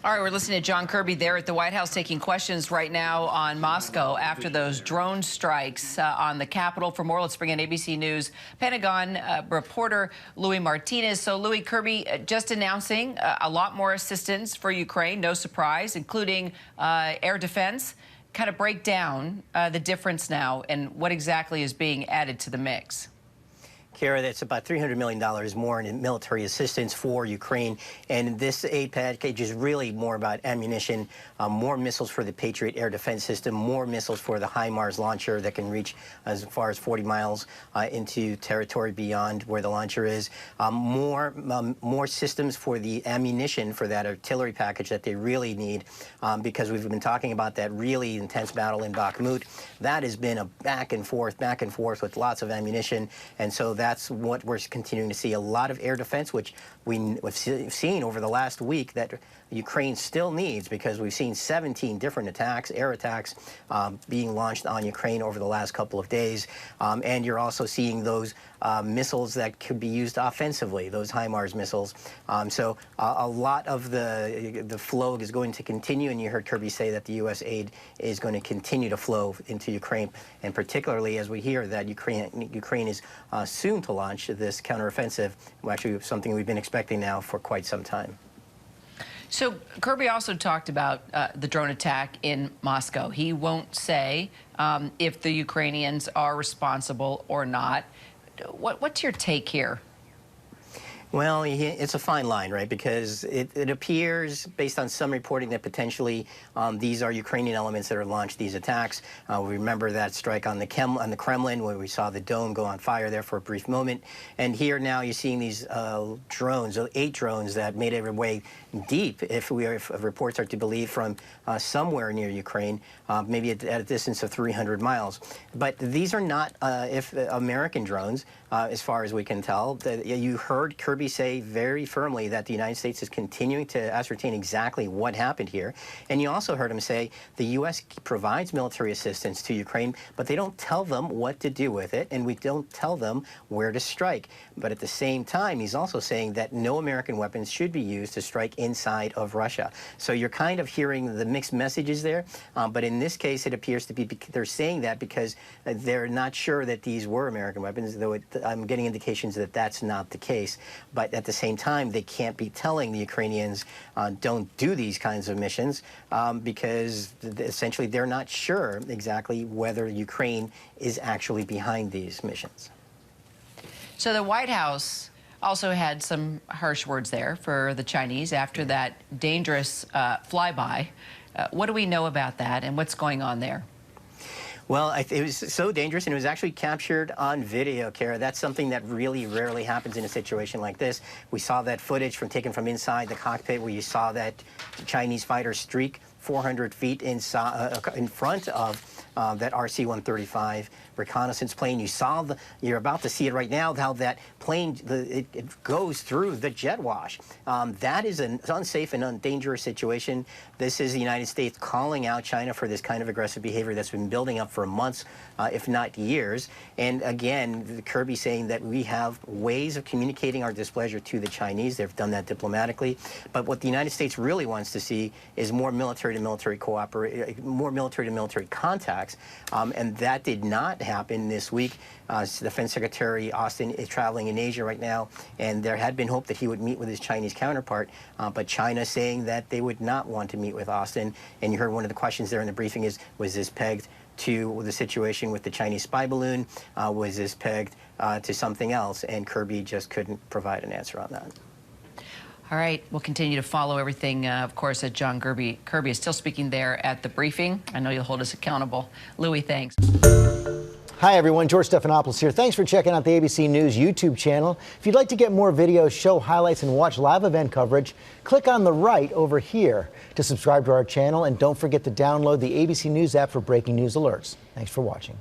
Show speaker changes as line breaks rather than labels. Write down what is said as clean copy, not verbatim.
All right, we're listening to John Kirby there at the White House taking questions right now on Moscow after those drone strikes on the Capitol. For more, let's bring in ABC News Pentagon reporter Louis Martinez. So, Louis, Kirby just announcing a lot more assistance for Ukraine, no surprise, including air defense. Kind of break down the difference now and what exactly is being added to the mix.
Kara, that's about $300 million more in military assistance for Ukraine. And this aid package is really more about ammunition, more missiles for the Patriot air defense system, more missiles for the HIMARS launcher that can reach as far as 40 miles into territory beyond where the launcher is, more systems for the ammunition for that artillery package that they really need, because we've been talking about that really intense battle in Bakhmut. That has been a back and forth with lots of ammunition. And so that's what we're continuing to see, a lot of air defense, which we've seen over the last week that Ukraine still needs, because we've seen 17 different attacks, air attacks, being launched on Ukraine over the last couple of days. And you're also seeing those missiles that could be used offensively, those HIMARS missiles. So a lot of the flow is going to continue, and you heard Kirby say that the U.S. aid is going to continue to flow into Ukraine, and particularly as we hear that Ukraine is soon to launch this counteroffensive, actually something we've been expecting now for quite some time.
So Kirby also talked about the drone attack in Moscow. He won't say if the Ukrainians are responsible or not. What's your take here?
Well, it's a fine line, right? Because it appears, based on some reporting, that potentially these are Ukrainian elements that are launched these attacks. We remember that strike on the Kremlin, where we saw the dome go on fire there for a brief moment. And here now you're seeing these drones, 8 drones that made their way deep, if reports are to believe, from somewhere near Ukraine, maybe at a distance of 300 miles. But these are not American drones, as far as we can tell. You heard Kirby say very firmly that the United States is continuing to ascertain exactly what happened here. And you also heard him say the U.S. provides military assistance to Ukraine, but they don't tell them what to do with it, and we don't tell them where to strike. But at the same time, he's also saying that no American weapons should be used to strike inside of Russia. So you're kind of hearing the mixed messages there. But in this case, it appears to be they're saying that because they're not sure that these were American weapons, though I'm getting indications that that's not the case. But at the same time, they can't be telling the Ukrainians don't do these kinds of missions, because essentially they're not sure exactly whether Ukraine is actually behind these missions.
So the White House also had some harsh words there for the Chinese after that dangerous flyby. What do we know about that, and what's going on there?
Well, it was so dangerous, and it was actually captured on video, Kara. That's something that really rarely happens in a situation like this. We saw that footage taken from inside the cockpit, where you saw that Chinese fighter streak 400 feet in front of that RC-135 reconnaissance plane. You're about to see it right now, how that plane, it goes through the jet wash. That is an unsafe and dangerous situation. This is the United States calling out China for this kind of aggressive behavior that's been building up for months, if not years. And again, Kirby saying that we have ways of communicating our displeasure to the Chinese. They've done that diplomatically. But what the United States really wants to see is more military-to-military cooperation, more military-to-military contacts. And that did not happen this week. Defense Secretary Austin is traveling in Asia right now, and there had been hope that he would meet with his Chinese counterpart, but China saying that they would not want to meet with Austin. And you heard one of the questions there in the briefing is, was this pegged to the situation with the Chinese spy balloon? Was this pegged to something else? And Kirby just couldn't provide an answer on that.
All right, we'll continue to follow everything, of course, as John Kirby is still speaking there at the briefing. I know you'll hold us accountable. Louis, thanks.
Hi, everyone. George Stephanopoulos here. Thanks for checking out the ABC News YouTube channel. If you'd like to get more videos, show highlights, and watch live event coverage, click on the right over here to subscribe to our channel. And don't forget to download the ABC News app for breaking news alerts. Thanks for watching.